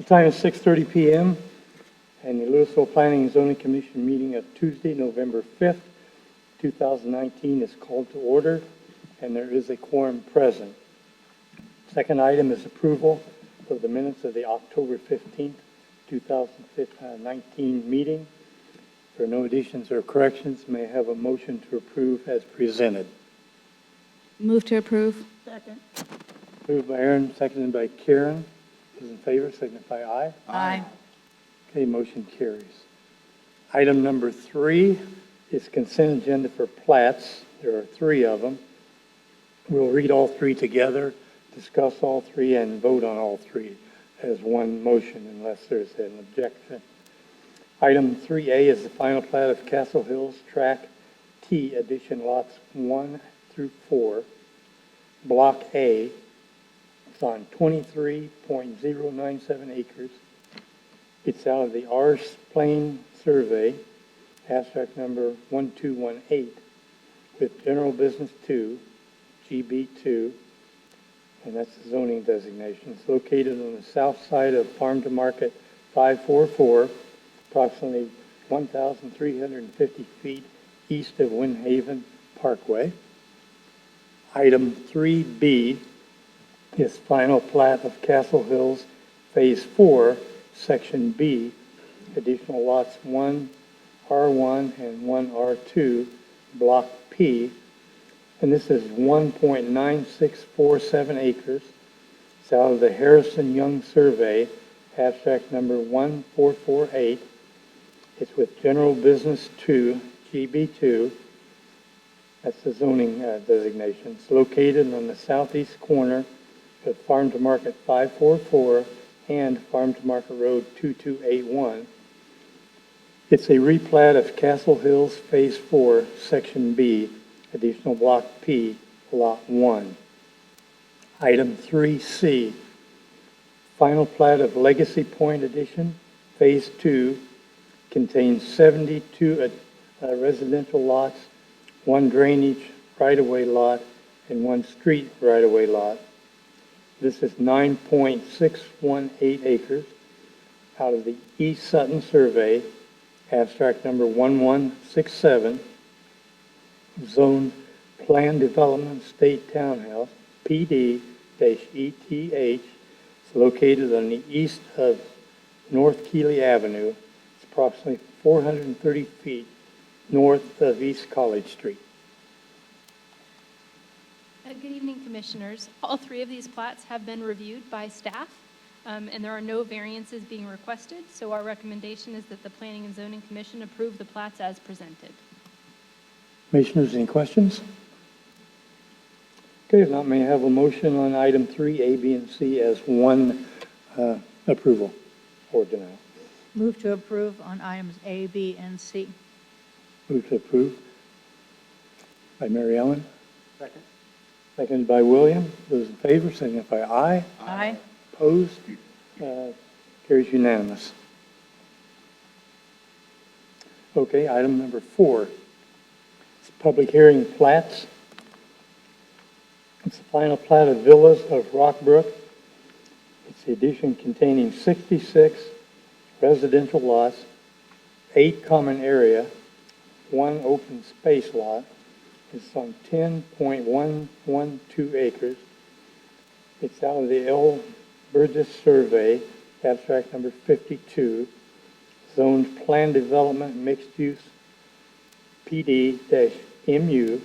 The time is 6:30 p.m. and the Louisville Planning and Zoning Commission meeting of Tuesday, November 5th, 2019 is called to order, and there is a quorum present. Second item is approval of the minutes of the October 15th, 2019 meeting. If there are no additions or corrections, may I have a motion to approve as presented? Move to approve. Second. Moved by Aaron, seconded by Karen. Those in favor signify aye. Aye. Okay, motion carries. Item number 3 is consent agenda for plats. There are 3 of them. We'll read all 3 together, discuss all 3, and vote on all 3 as one motion unless there's an objection. Item 3A is the final plat of Castle Hills Track T addition lots 1 through 4. Block A. It's on 23.097 acres. It's out of the R Plain Survey, abstract number 1218, with General Business 2, GB2, and that's the zoning designation. It's located on the south side of Farm to Market 544, approximately 1,350 feet east of Windhaven Parkway. Item 3B is final plat of Castle Hills Phase 4, Section B, additional lots 1 R1 and 1 R2, Block P, and this is 1.9647 acres. It's out of the Harrison Young Survey, abstract number 1448. It's with General Business 2, GB2. That's the zoning designation. It's located on the southeast corner of Farm to Market 544 and Farm to Market Road 2281. It's a replat of Castle Hills Phase 4, Section B, additional Block P, Lot 1. Item 3C, final plat of Legacy Point Addition, Phase 2, contains 72 residential lots, 1 drainage right-of-way lot, and 1 street right-of-way lot. This is 9.618 acres out of the East Sutton Survey, abstract number 1167, Zone Plan Development State Townhouse, PD-ETH. It's located on the east of North Keeley Avenue. It's approximately 430 feet north of East College Street. Good evening, Commissioners. All 3 of these plats have been reviewed by staff, and there are no variances being requested, so our recommendation is that the Planning and Zoning Commission approve the plats as presented. Commissioners, any questions? Okay, if not, may I have a motion on item 3, A, B, and C as one approval or denial? Move to approve on items A, B, and C. Move to approve by Mary Ellen. Second. Seconded by William. Those in favor signify aye. Aye. Opposed? Carries unanimous. Okay, item number 4. It's public hearing plats. It's the final plat of Villas of Rockbrook. It's the addition containing 66 residential lots, 8 common area, 1 open space lot. It's on 10.112 acres. It's out of the L. Burgess Survey, abstract number 52, zoned plan development mixed use PD-MU,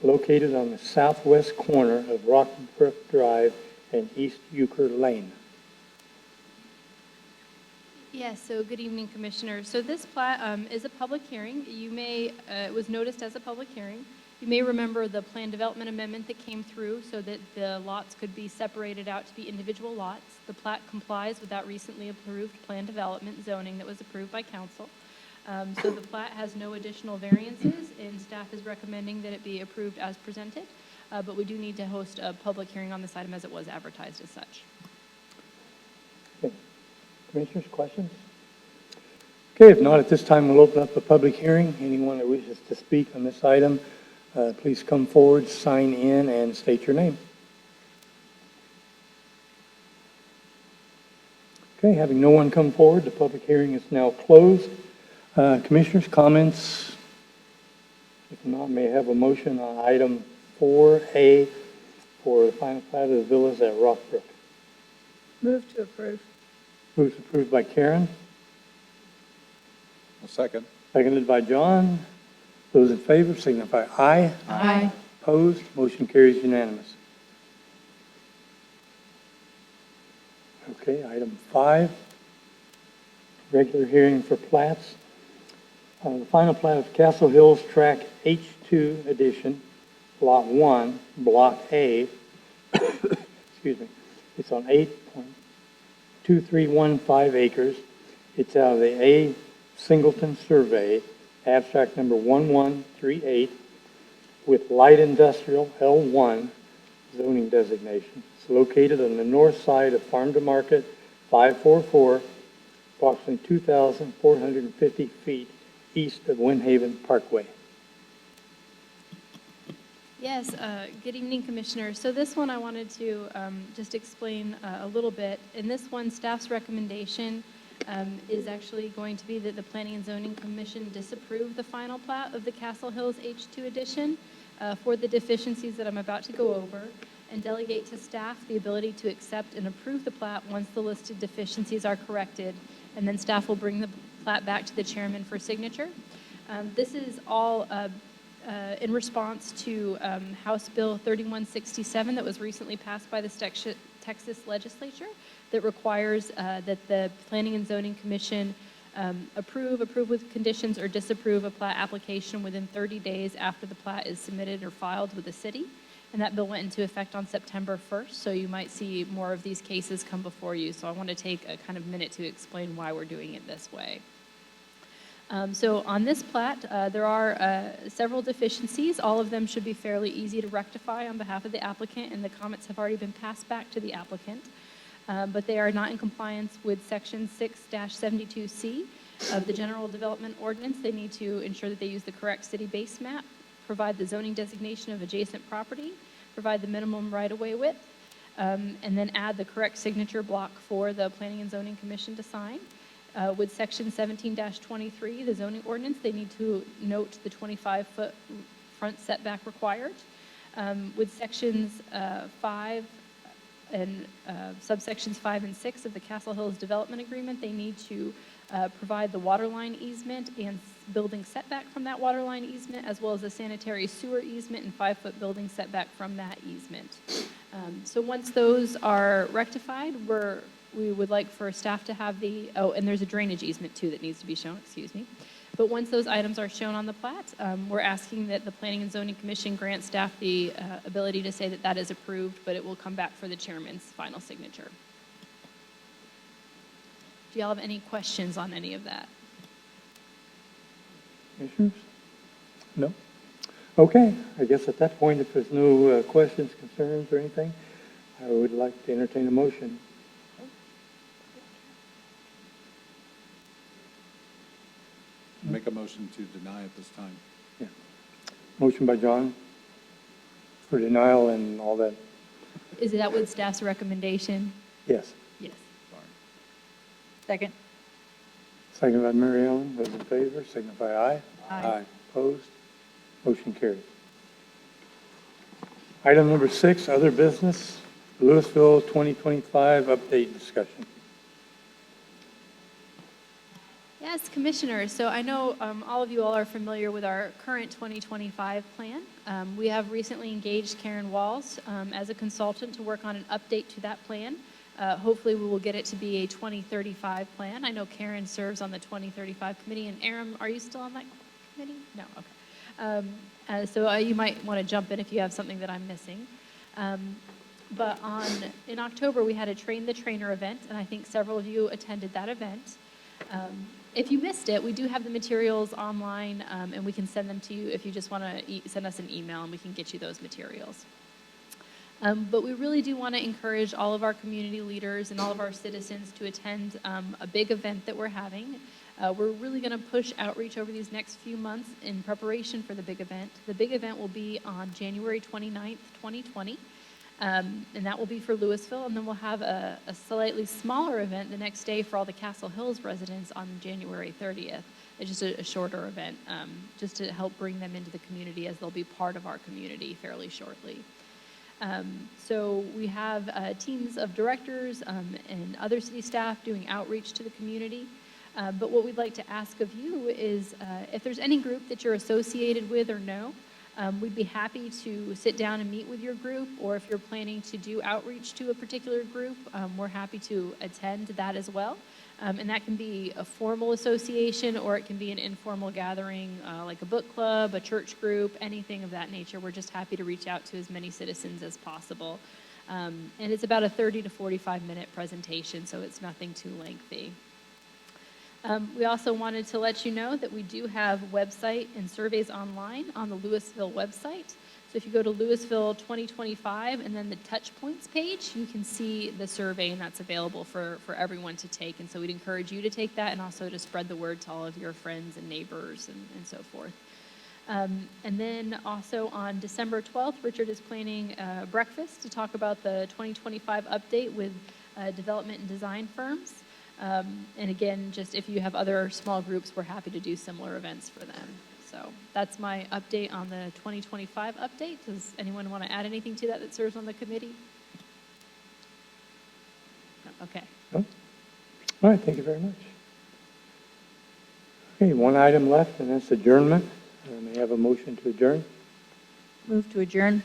located on the southwest corner of Rockbrook Drive and East Euchre Lane. Yes, so good evening, Commissioners. So this plat is a public hearing. It was noticed as a public hearing. You may remember the plan development amendment that came through so that the lots could be separated out to be individual lots. The plat complies with that recently approved plan development zoning that was approved by Council. So the plat has no additional variances, and staff is recommending that it be approved as presented. But we do need to host a public hearing on this item as it was advertised as such. Okay. Commissioners, questions? Okay, if not, at this time, we'll open up a public hearing. Anyone that wishes to speak on this item, please come forward, sign in, and state your name. Okay, having no one come forward, the public hearing is now closed. Commissioners' comments? If not, may I have a motion on item 4A for the final plat of the villas at Rockbrook? Move to approve. Moves approved by Karen, A second. seconded by John. Those in favor signify aye. Aye. Opposed, motion carries unanimous. Okay, item 5, regular hearing for plats. The final plat of Castle Hills Track H2 Edition, Lot 1, Block A, excuse me, it's on 8.2315 acres. It's out of the A Singleton Survey, abstract number 1138, with light industrial L1 zoning designation. It's located on the north side of Farm to Market 544, approximately 2,450 feet east of Windhaven Parkway. Yes, good evening, Commissioners. So this one I wanted to just explain a little bit. In this one, staff's recommendation is actually going to be that the Planning and Zoning Commission disapprove the final plat of the Castle Hills H2 Edition for the deficiencies that I'm about to go over, and delegate to staff the ability to accept and approve the plat once the listed deficiencies are corrected, and then staff will bring the plat back to the chairman for signature. This is all in response to House Bill 3167 that was recently passed by the Texas legislature that requires that the Planning and Zoning Commission approve with conditions, or disapprove a plat application within 30 days after the plat is submitted or filed with the city. And that bill went into effect on September 1st, so you might see more of these cases come before you. So I want to take a kind of minute to explain why we're doing it this way. So on this plat, there are several deficiencies. All of them should be fairly easy to rectify on behalf of the applicant, and the comments have already been passed back to the applicant. But they are not in compliance with Section 6-72C of the General Development Ordinance. They need to ensure that they use the correct city base map, provide the zoning designation of adjacent property, provide the minimum right-of-way width, and then add the correct signature block for the Planning and Zoning Commission to sign. With Section 17-23, the zoning ordinance, they need to note the 25-foot front setback required. With Sections 5 and subsections 5 and 6 of the Castle Hills Development Agreement, they need to provide the waterline easement and building setback from that waterline easement, as well as a sanitary sewer easement and 5-foot building setback from that easement. So once those are rectified, we would like for staff to have and there's a drainage easement too that needs to be shown, excuse me. But once those items are shown on the plat, we're asking that the Planning and Zoning Commission grant staff the ability to say that that is approved, but it will come back for the chairman's final signature. Do y'all have any questions on any of that? Commissioners? No? Okay, I guess at that point, if there's no questions, concerns, or anything, I would like to entertain a motion. Make a motion to deny at this time. Yeah. Motion by John for denial and all that. Is that with staff's recommendation? Yes. Yes. Sorry. Second. Second by Mary Ellen. Those in favor signify aye. Aye. Opposed? Motion carries. Item number 6, other business, Louisville 2025 update discussion. Yes, Commissioners. So I know all of you all are familiar with our current 2025 plan. We have recently engaged Karen Walls as a consultant to work on an update to that plan. Hopefully we will get it to be a 2035 plan. I know Karen serves on the 2035 committee, and Aram, are you still on that committee? No, okay. So you might want to jump in if you have something that I'm missing. But in October, we had a Train the Trainer event, and I think several of you attended that event. If you missed it, we do have the materials online, and we can send them to you if you just want to send us an email, and we can get you those materials. But we really do want to encourage all of our community leaders and all of our citizens to attend a big event that we're having. We're really going to push outreach over these next few months in preparation for the big event. The big event will be on January 29th, 2020. And that will be for Louisville. And then we'll have a slightly smaller event the next day for all the Castle Hills residents on January 30th. It's just a shorter event, just to help bring them into the community, as they'll be part of our community fairly shortly. So we have teams of directors and other city staff doing outreach to the community. But what we'd like to ask of you is if there's any group that you're associated with or know, we'd be happy to sit down and meet with your group, or if you're planning to do outreach to a particular group, we're happy to attend that as well. And that can be a formal association, or it can be an informal gathering, like a book club, a church group, anything of that nature. We're just happy to reach out to as many citizens as possible. And it's about a 30 to 45-minute presentation, so it's nothing too lengthy. We also wanted to let you know that we do have website and surveys online on the Louisville website. So if you go to Louisville 2025 and then the touch points page, you can see the survey, and that's available for everyone to take. And so we'd encourage you to take that, and also to spread the word to all of your friends and neighbors and so forth. And then also on December 12th, Richard is planning a breakfast to talk about the 2025 update with development and design firms. And again, just if you have other small groups, we're happy to do similar events for them. So that's my update on the 2025 update. Does anyone want to add anything to that serves on the committee? No? Okay. No? All right, thank you very much. Okay, one item left, and that's adjournment. May I have a motion to adjourn? Move to adjourn.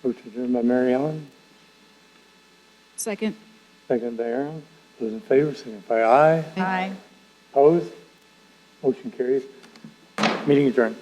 Motion to adjourn by Mary Ellen, Second. second by Aaron. Those in favor, signify aye. Aye. Opposed? Motion carries. Meeting adjourned.